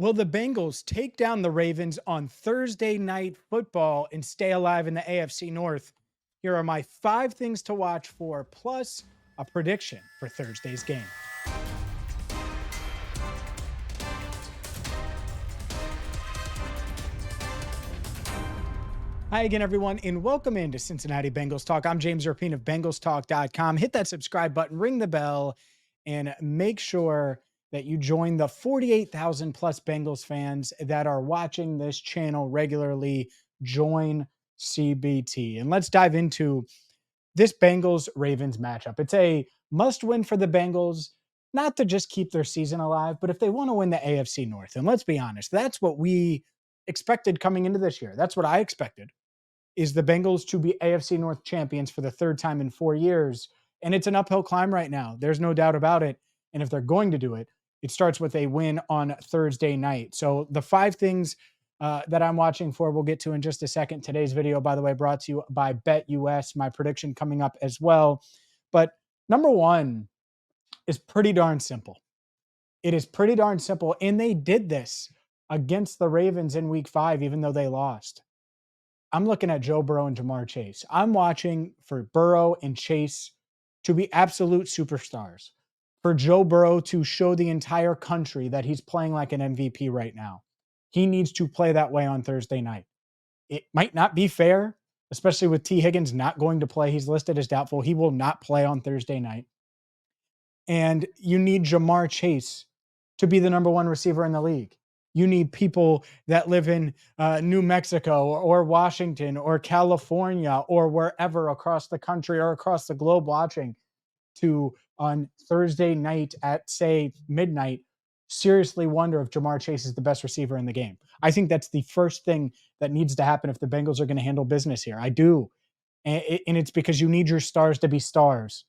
Will the Bengals take down the Ravens on Thursday night football and stay alive in the AFC North? Here are my 5 things to watch for, plus a prediction for Thursday's game. Hi again, everyone, and welcome into Cincinnati Bengals Talk. I'm James Rapien of BengalsTalk.com. Hit that subscribe button, ring the bell, and make sure that you join the 48,000 plus Bengals fans that are watching this channel regularly. Join CBT. And let's dive into this Bengals-Ravens matchup. It's a must-win for the Bengals, not to just keep their season alive, but if they want to win the AFC North. And let's be honest, that's what we expected coming into this year. That's what I expected, is the Bengals to be AFC North champions for the third time in 4 years. And it's an uphill climb right now. There's no doubt about it. And if they're going to do it, it starts with a win on Thursday night. So the 5 things that I'm watching for, we'll get to in just a second. Today's video, by the way, brought to you by BetUS, my prediction coming up as well. But number one is pretty darn simple. It is pretty darn simple. And they did this against the Ravens in week 5, even though they lost. I'm looking at Joe Burrow and Jamar Chase. I'm watching for Burrow and Chase to be absolute superstars, for Joe Burrow to show the entire country that he's playing like an MVP right now. He needs to play that way on Thursday night. It might not be fair, especially with T. Higgins not going to play. He's listed as doubtful. He will not play on Thursday night. And you need Jamar Chase to be the number 1 receiver in the league. You need people that live in New Mexico or Washington or California or wherever across the country or across the globe watching to, on Thursday night at, say, midnight, seriously wonder if Jamar Chase is the best receiver in the game. I think that's the first thing that needs to happen if the Bengals are going to handle business here. I do. And it's because you need your stars to be stars.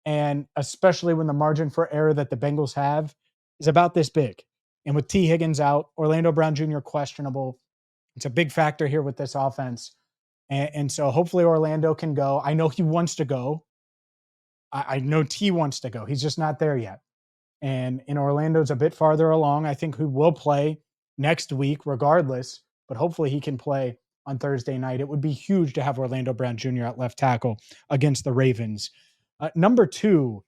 And especially when the margin for error that the Bengals have is about this big. And with T. Higgins out, Orlando Brown Jr. questionable, it's a big factor here with this offense. And so hopefully Orlando can go. I know he wants to go. I know T wants to go. He's just not there yet. And Orlando's a bit farther along. I think he will play next week regardless, but hopefully he can play on Thursday night. It would be huge to have Orlando Brown Jr. at left tackle against the Ravens. Number 2,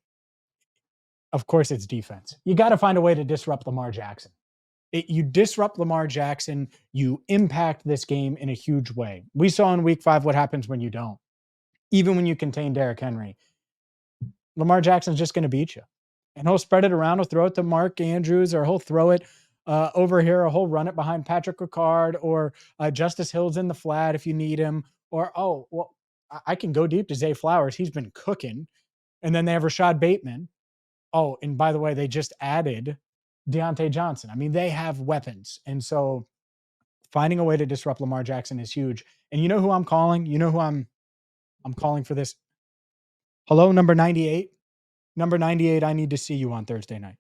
of course, it's defense. You got to find a way to disrupt Lamar Jackson. You disrupt Lamar Jackson, you impact this game in a huge way. We saw in week 5 what happens when you don't. Even when you contain Derrick Henry, Lamar Jackson's just going to beat you. And he'll spread it around. He'll throw it to Mark Andrews, or he'll throw it over here, or he'll run it behind Patrick Ricard, or Justice Hill's in the flat if you need him. Or, oh, well, I can go deep to Zay Flowers. He's been cooking. And then they have Rashad Bateman. Oh, and by the way, they just added Deontay Johnson. I mean, they have weapons. And so finding a way to disrupt Lamar Jackson is huge. And you know who I'm calling? You know who I'm calling for this? Hello, number 98. Number 98, I need to see you on Thursday night.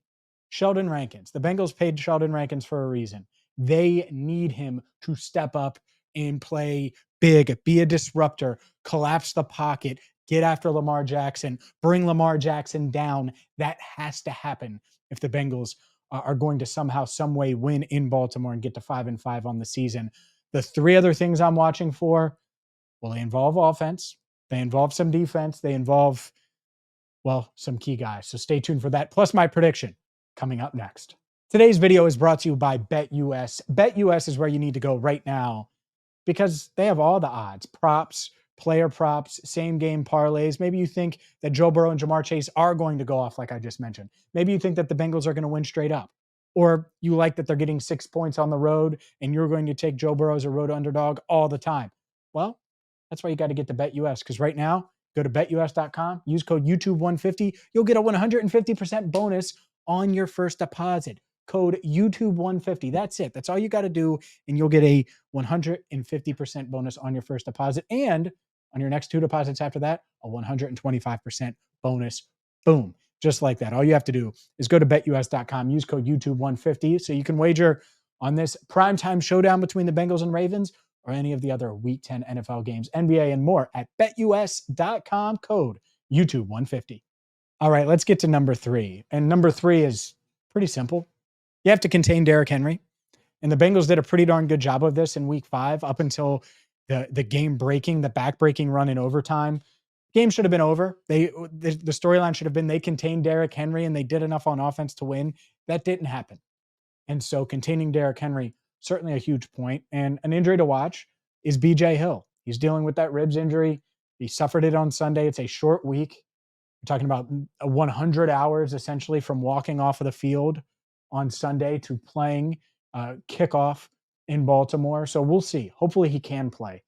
Sheldon Rankins. The Bengals paid Sheldon Rankins for a reason. They need him to step up and play big, be a disruptor, collapse the pocket, get after Lamar Jackson, bring Lamar Jackson down. That has to happen if the Bengals are going to somehow, some way win in Baltimore and get to 5-5 on the season. The 3 other things I'm watching for, well, they involve offense. They involve some defense. They involve, well, some key guys. So stay tuned for that. Plus my prediction coming up next. Today's video is brought to you by BetUS. BetUS is where you need to go right now because they have all the odds, props, player props, same game parlays. Maybe you think that Joe Burrow and Jamar Chase are going to go off like I just mentioned. Maybe you think that the Bengals are going to win straight up. Or you like that they're getting 6 points on the road and you're going to take Joe Burrow as a road underdog all the time. Well, that's why you got to get to BetUS, because right now, go to betus.com, use code YouTube150. You'll get a 150% bonus on your first deposit. Code YouTube150. That's it. That's all you got to do, and you'll get a 150% bonus on your first deposit. And on your next 2 deposits after that, a 125% bonus. Boom. Just like that. All you have to do is go to betus.com, use code YouTube150 so you can wager on this primetime showdown between the Bengals and Ravens, or any of the other Week 10 NFL games, NBA, and more at betus.com, code YouTube150. All right, let's get to number 3. And number 3 is pretty simple. You have to contain Derrick Henry. And the Bengals did a pretty darn good job of this in week 5 up until the game breaking, the back-breaking run in overtime. Game should have been over. The storyline should have been they contained Derrick Henry and they did enough on offense to win. That didn't happen. And so containing Derrick Henry, certainly a huge point. And an injury to watch is BJ Hill. He's dealing with that ribs injury. He suffered it on Sunday. It's a short week. We're talking about 100 hours essentially from walking off of the field on Sunday to playing kickoff in Baltimore. So we'll see. Hopefully he can play.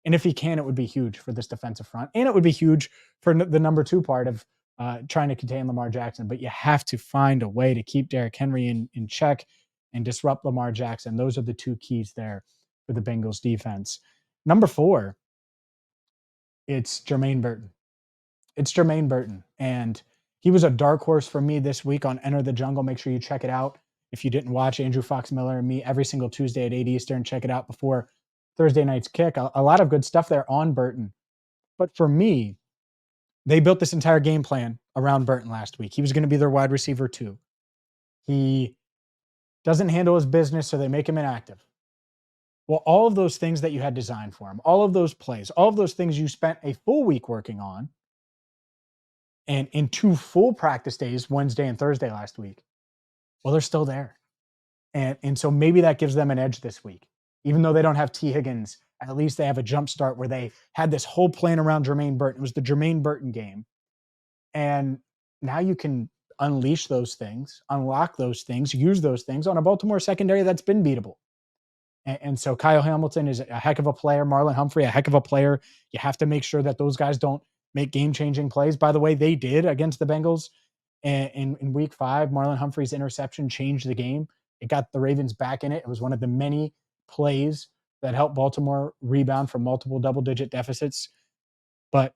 And if he can, it would be huge for this defensive front. And it would be huge for the number 2 part of trying to contain Lamar Jackson. But you have to find a way to keep Derrick Henry in check and disrupt Lamar Jackson. Those are the 2 keys there for the Bengals defense. Number 4, it's Jermaine Burton. It's Jermaine Burton. And he was a dark horse for me this week on Enter the Jungle. Make sure you check it out. If you didn't watch Andrew Fox Miller and me every single Tuesday at 8 Eastern, check it out before Thursday night's kick. A lot of good stuff there on Burton. But for me, they built this entire game plan around Burton last week. He was going to be their wide receiver 2. He doesn't handle his business, so they make him inactive. Well, all of those things that you had designed for him, all of those plays, all of those things you spent a full week working on, and in 2 full practice days, Wednesday and Thursday last week, well, they're still there. And so maybe that gives them an edge this week. Even though they don't have T. Higgins, at least they have a jump start where they had this whole plan around Jermaine Burton. It was the Jermaine Burton game. And now you can unleash those things, unlock those things, use those things on a Baltimore secondary that's been beatable. And so Kyle Hamilton is a heck of a player. Marlon Humphrey, a heck of a player. You have to make sure that those guys don't make game-changing plays. By the way, they did against the Bengals in week 5. Marlon Humphrey's interception changed the game. It got the Ravens back in it. It was one of the many plays that helped Baltimore rebound from multiple double-digit deficits. But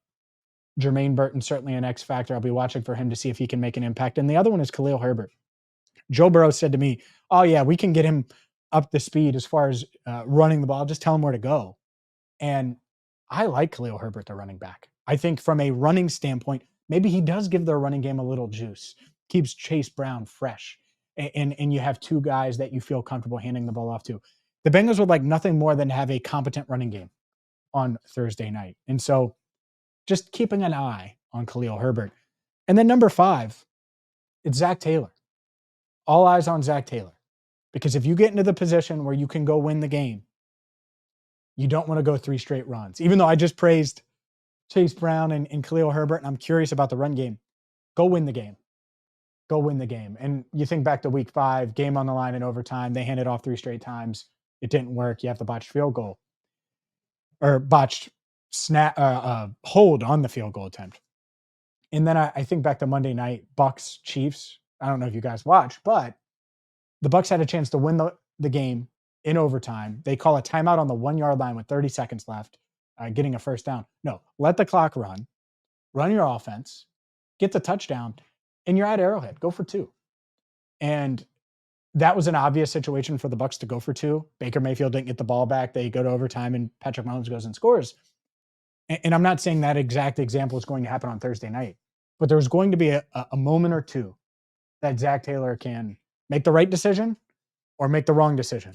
Jermaine Burton, certainly an X factor. I'll be watching for him to see if he can make an impact. And the other one is Khalil Herbert. Joe Burrow said to me, oh, yeah, we can get him up the speed as far as running the ball. Just tell him where to go. And I like Khalil Herbert, the running back. I think from a running standpoint, maybe he does give their running game a little juice, keeps Chase Brown fresh. And you have 2 guys that you feel comfortable handing the ball off to. The Bengals would like nothing more than have a competent running game on Thursday night. And so just keeping an eye on Khalil Herbert. And then number 5, it's Zack Taylor. All eyes on Zack Taylor. Because if you get into the position where you can go win the game, you don't want to go 3 straight runs. Even though I just praised Chase Brown and Khalil Herbert, and I'm curious about the run game, go win the game. Go win the game. And you think back to week 5, game on the line in overtime. They handed off 3 straight times. It didn't work. You have the botched field goal or botched hold on the field goal attempt. And then I think back to Monday night, Bucks, Chiefs. I don't know if you guys watch, but the Bucks had a chance to win the game in overtime. They call a timeout on the 1-yard line with 30 seconds left, getting a first down. No, let the clock run your offense, get the touchdown, and you're at Arrowhead. Go for 2. And that was an obvious situation for the Bucks to go for 2. Baker Mayfield didn't get the ball back. They go to overtime, and Patrick Mahomes goes and scores. And I'm not saying that exact example is going to happen on Thursday night, but there's going to be a moment or 2 that Zack Taylor can make the right decision or make the wrong decision.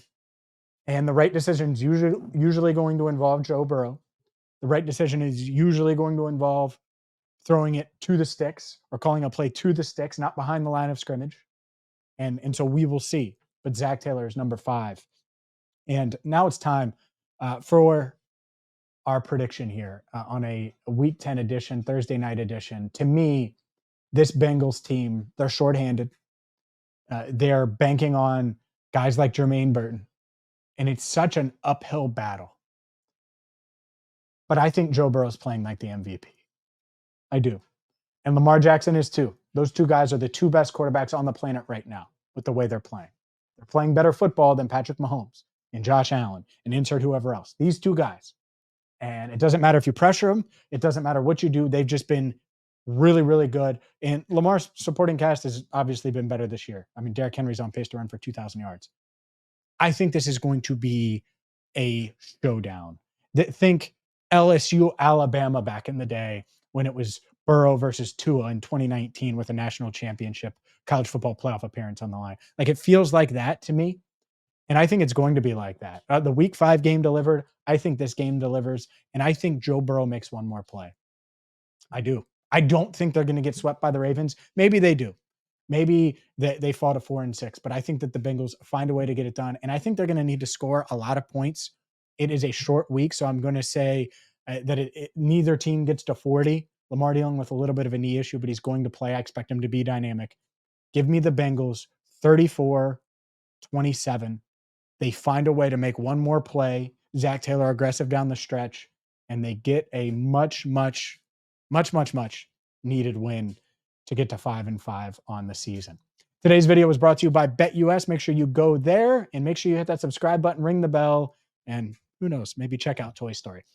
And the right decision is usually going to involve Joe Burrow. The right decision is usually going to involve throwing it to the sticks or calling a play to the sticks, not behind the line of scrimmage. And so we will see. But Zack Taylor is number 5. And now it's time for our prediction here on a Week 10 edition, Thursday night edition. To me, this Bengals team, they're shorthanded. They're banking on guys like Jermaine Burton. And it's such an uphill battle. But I think Joe Burrow's playing like the MVP. I do. And Lamar Jackson is too. Those 2 guys are the 2 best quarterbacks on the planet right now with the way they're playing. They're playing better football than Patrick Mahomes and Josh Allen and insert whoever else. These 2 guys. And it doesn't matter if you pressure them. It doesn't matter what you do. They've just been really, really good. And Lamar's supporting cast has obviously been better this year. I mean, Derrick Henry's on pace to run for 2,000 yards. I think this is going to be a showdown. Think LSU, Alabama back in the day when it was Burrow versus Tua in 2019 with a national championship college football playoff appearance on the line. Like, it feels like that to me. And I think it's going to be like that. The week 5 game delivered. I think this game delivers. And I think Joe Burrow makes one more play. I do. I don't think they're going to get swept by the Ravens. Maybe they do. Maybe they fall to 4-6, but I think that the Bengals find a way to get it done. And I think they're going to need to score a lot of points. It is a short week, so I'm going to say that neither team gets to 40. Lamar dealing with a little bit of a knee issue, but he's going to play. I expect him to be dynamic. Give me the Bengals 34-27. They find a way to make one more play. Zack Taylor aggressive down the stretch, and they get a much needed win to get to 5-5 on the season. Today's video was brought to you by BetUS. Make sure you go there and make sure you hit that subscribe button, ring the bell, and who knows, maybe check out Toy Story.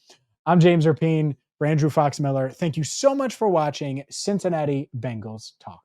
I'm James Rapien for Andrew Fox Miller. Thank you so much for watching Cincinnati Bengals Talk.